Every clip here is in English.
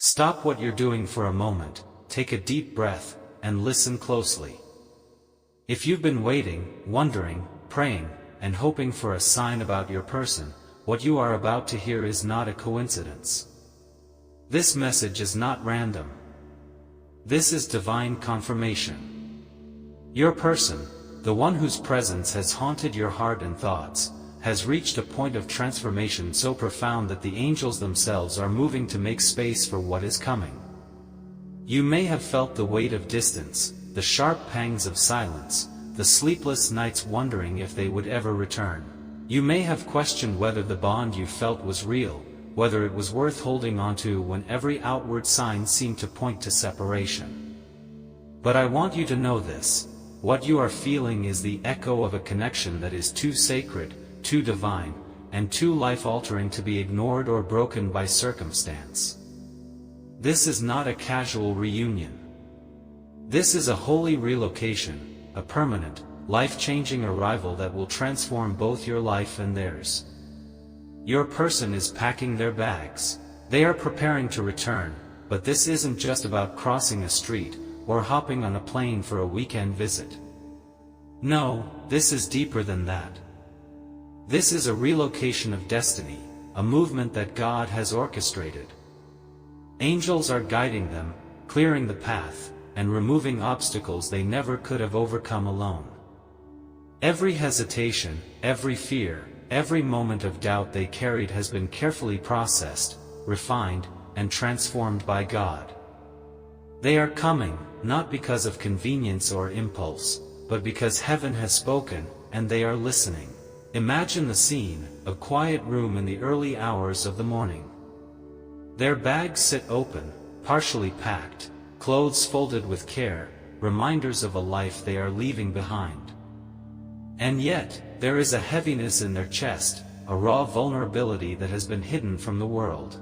Stop what you're doing for a moment, take a deep breath, and listen closely. If you've been waiting, wondering, praying, and hoping for a sign about your person, what you are about to hear is not a coincidence. This message is not random. This is divine confirmation. Your person, the one whose presence has haunted your heart and thoughts, has reached a point of transformation so profound that the angels themselves are moving to make space for what is coming. You may have felt the weight of distance, the sharp pangs of silence, the sleepless nights wondering if they would ever return. You may have questioned whether the bond you felt was real, whether it was worth holding onto when every outward sign seemed to point to separation. But I want you to know this: what you are feeling is the echo of a connection that is too sacred, too divine, and too life-altering to be ignored or broken by circumstance. This is not a casual reunion. This is a holy relocation, a permanent, life-changing arrival that will transform both your life and theirs. Your person is packing their bags. They are preparing to return, but this isn't just about crossing a street, or hopping on a plane for a weekend visit. No, this is deeper than that. This is a relocation of destiny, a movement that God has orchestrated. Angels are guiding them, clearing the path, and removing obstacles they never could have overcome alone. Every hesitation, every fear, every moment of doubt they carried has been carefully processed, refined, and transformed by God. They are coming, not because of convenience or impulse, but because heaven has spoken, and they are listening. Imagine the scene: a quiet room in the early hours of the morning. Their bags sit open, partially packed, clothes folded with care, reminders of a life they are leaving behind. And yet, there is a heaviness in their chest, a raw vulnerability that has been hidden from the world.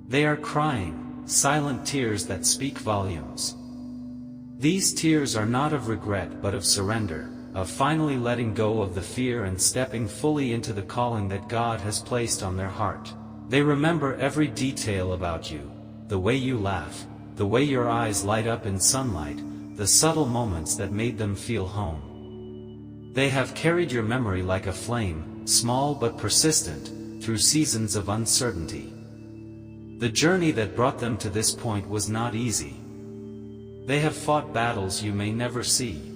They are crying, silent tears that speak volumes. These tears are not of regret but of surrender, of finally letting go of the fear and stepping fully into the calling that God has placed on their heart. They remember every detail about you: the way you laugh, the way your eyes light up in sunlight, the subtle moments that made them feel home. They have carried your memory like a flame, small but persistent, through seasons of uncertainty. The journey that brought them to this point was not easy. They have fought battles you may never see.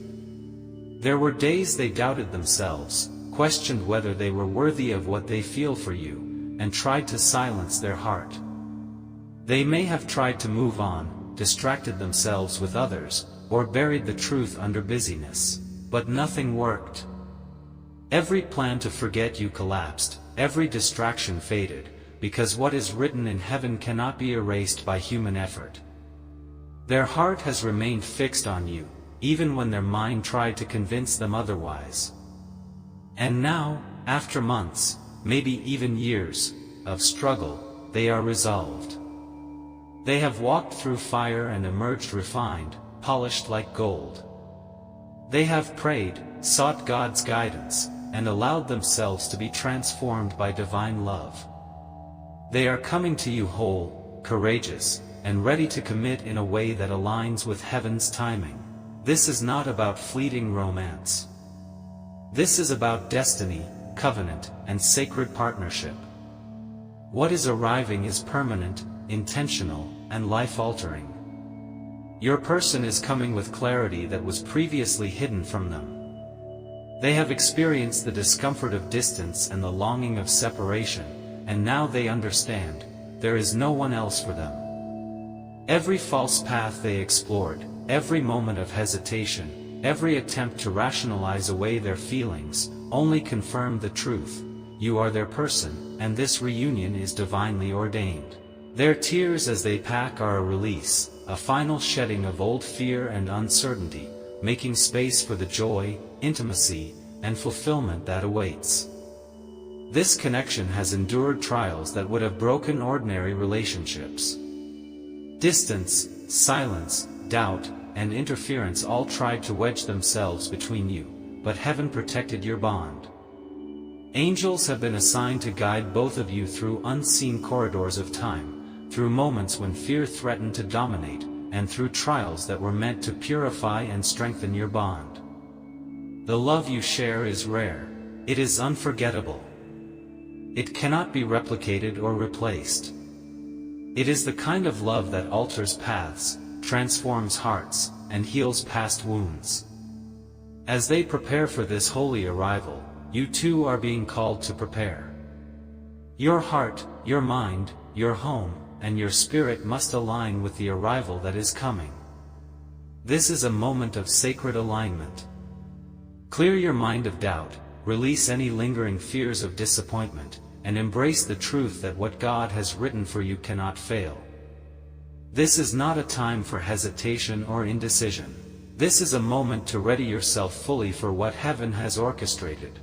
There were days they doubted themselves, questioned whether they were worthy of what they feel for you, and tried to silence their heart. They may have tried to move on, distracted themselves with others, or buried the truth under busyness. But nothing worked. Every plan to forget you collapsed, every distraction faded, because what is written in heaven cannot be erased by human effort. Their heart has remained fixed on you, even when their mind tried to convince them otherwise. And now, after months, maybe even years, of struggle, they are resolved. They have walked through fire and emerged refined, polished like gold. They have prayed, sought God's guidance, and allowed themselves to be transformed by divine love. They are coming to you whole, courageous, and ready to commit in a way that aligns with heaven's timing. This is not about fleeting romance. This is about destiny, covenant, and sacred partnership. What is arriving is permanent, intentional, and life-altering. Your person is coming with clarity that was previously hidden from them. They have experienced the discomfort of distance and the longing of separation, and now they understand: there is no one else for them. Every false path they explored, every moment of hesitation, every attempt to rationalize away their feelings, only confirmed the truth: you are their person, and this reunion is divinely ordained. Their tears as they pack are a release, a final shedding of old fear and uncertainty, making space for the joy, intimacy, and fulfillment that awaits. This connection has endured trials that would have broken ordinary relationships. Distance, silence, doubt, and interference all tried to wedge themselves between you, but heaven protected your bond. Angels have been assigned to guide both of you through unseen corridors of time, through moments when fear threatened to dominate, and through trials that were meant to purify and strengthen your bond. The love you share is rare. It is unforgettable. It cannot be replicated or replaced. It is the kind of love that alters paths, transforms hearts, and heals past wounds. As they prepare for this holy arrival, you too are being called to prepare. Your heart, your mind, your home, and your spirit must align with the arrival that is coming. This is a moment of sacred alignment. Clear your mind of doubt, release any lingering fears of disappointment, and embrace the truth that what God has written for you cannot fail. This is not a time for hesitation or indecision. This is a moment to ready yourself fully for what heaven has orchestrated.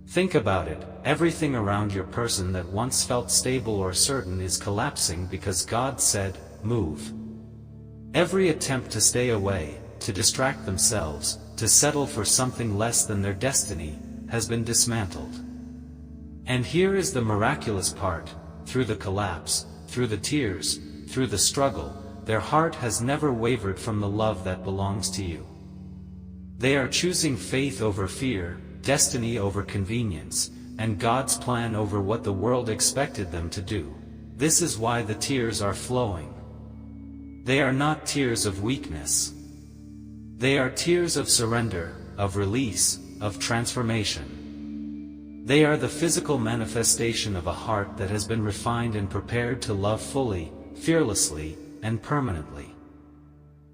Think about it, everything around your person that once felt stable or certain is collapsing because God said, move. Every attempt to stay away, to distract themselves, to settle for something less than their destiny, has been dismantled. And here is the miraculous part: through the collapse, through the tears, through the struggle, their heart has never wavered from the love that belongs to you. They are choosing faith over fear, destiny over convenience, and God's plan over what the world expected them to do. This is why the tears are flowing. They are not tears of weakness. They are tears of surrender, of release, of transformation. They are the physical manifestation of a heart that has been refined and prepared to love fully, fearlessly, and permanently.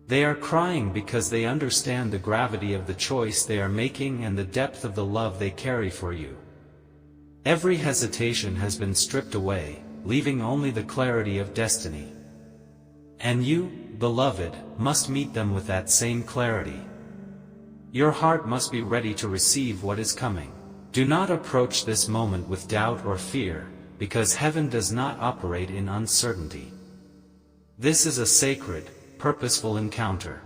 They are crying because they understand the gravity of the choice they are making and the depth of the love they carry for you. Every hesitation has been stripped away, leaving only the clarity of destiny. And you, beloved, must meet them with that same clarity. Your heart must be ready to receive what is coming. Do not approach this moment with doubt or fear, because heaven does not operate in uncertainty. This is a sacred, purposeful encounter.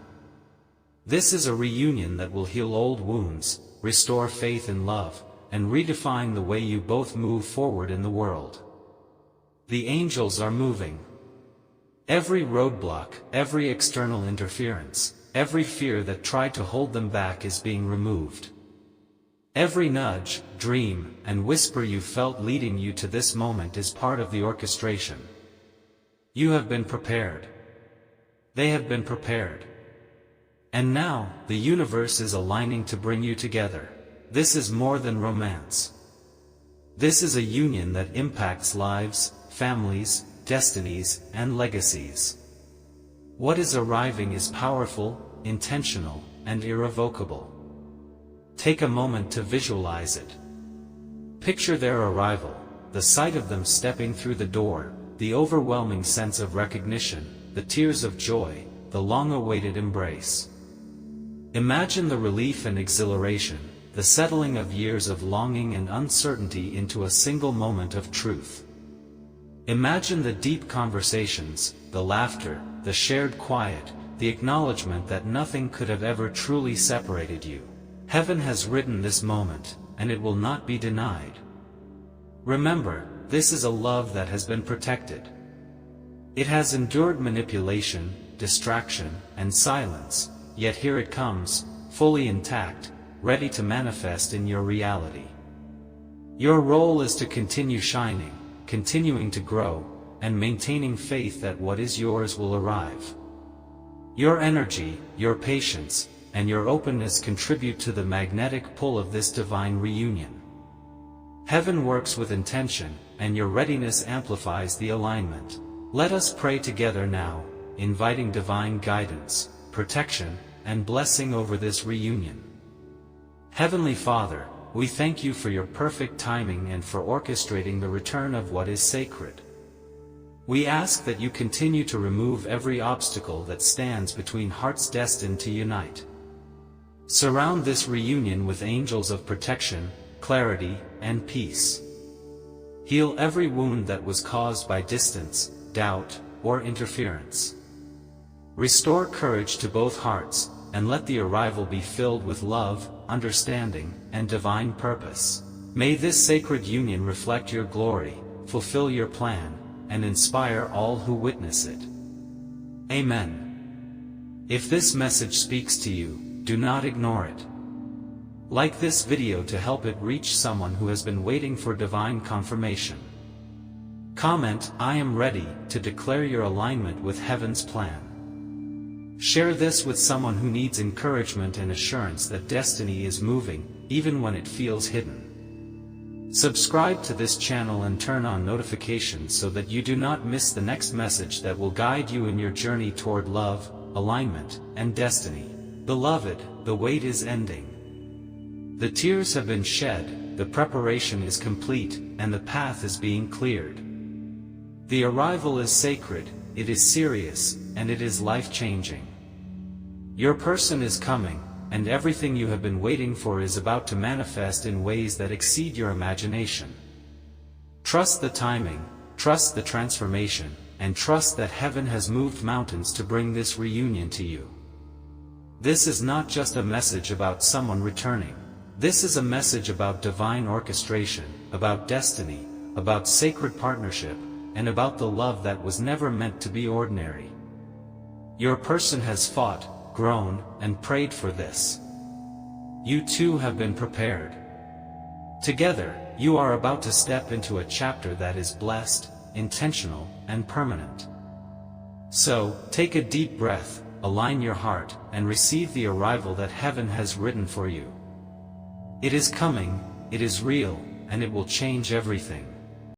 This is a reunion that will heal old wounds, restore faith in love, and redefine the way you both move forward in the world. The angels are moving. Every roadblock, every external interference, every fear that tried to hold them back is being removed. Every nudge, dream, and whisper you felt leading you to this moment is part of the orchestration. You have been prepared. They have been prepared. And now, the universe is aligning to bring you together. This is more than romance. This is a union that impacts lives, families, destinies, and legacies. What is arriving is powerful, intentional, and irrevocable. Take a moment to visualize it. Picture their arrival, the sight of them stepping through the door, the overwhelming sense of recognition, the tears of joy, the long-awaited embrace. Imagine the relief and exhilaration, the settling of years of longing and uncertainty into a single moment of truth. Imagine the deep conversations, the laughter, the shared quiet, the acknowledgement that nothing could have ever truly separated you. Heaven has written this moment, and it will not be denied. Remember, this is a love that has been protected. It has endured manipulation, distraction, and silence, yet here it comes, fully intact, ready to manifest in your reality. Your role is to continue shining, continuing to grow, and maintaining faith that what is yours will arrive. Your energy, your patience, and your openness contribute to the magnetic pull of this divine reunion. Heaven works with intention, and your readiness amplifies the alignment. Let us pray together now, inviting divine guidance, protection, and blessing over this reunion. Heavenly Father, we thank you for your perfect timing and for orchestrating the return of what is sacred. We ask that you continue to remove every obstacle that stands between hearts destined to unite. Surround this reunion with angels of protection, clarity, and peace. Heal every wound that was caused by distance, doubt, or interference. Restore courage to both hearts, and let the arrival be filled with love, understanding, and divine purpose. May this sacred union reflect your glory, fulfill your plan, and inspire all who witness it. Amen. If this message speaks to you, do not ignore it. Like this video to help it reach someone who has been waiting for divine confirmation. Comment, "I am ready," to declare your alignment with heaven's plan. Share this with someone who needs encouragement and assurance that destiny is moving, even when it feels hidden. Subscribe to this channel and turn on notifications so that you do not miss the next message that will guide you in your journey toward love, alignment, and destiny. Beloved, the wait is ending. The tears have been shed, the preparation is complete, and the path is being cleared. The arrival is sacred, it is serious, and it is life-changing. Your person is coming, and everything you have been waiting for is about to manifest in ways that exceed your imagination. Trust the timing, trust the transformation, and trust that heaven has moved mountains to bring this reunion to you. This is not just a message about someone returning. This is a message about divine orchestration, about destiny, about sacred partnership, and about the love that was never meant to be ordinary. Your person has fought, grown, and prayed for this. You too have been prepared. Together, you are about to step into a chapter that is blessed, intentional, and permanent. So, take a deep breath, align your heart, and receive the arrival that heaven has written for you. It is coming, it is real, and it will change everything.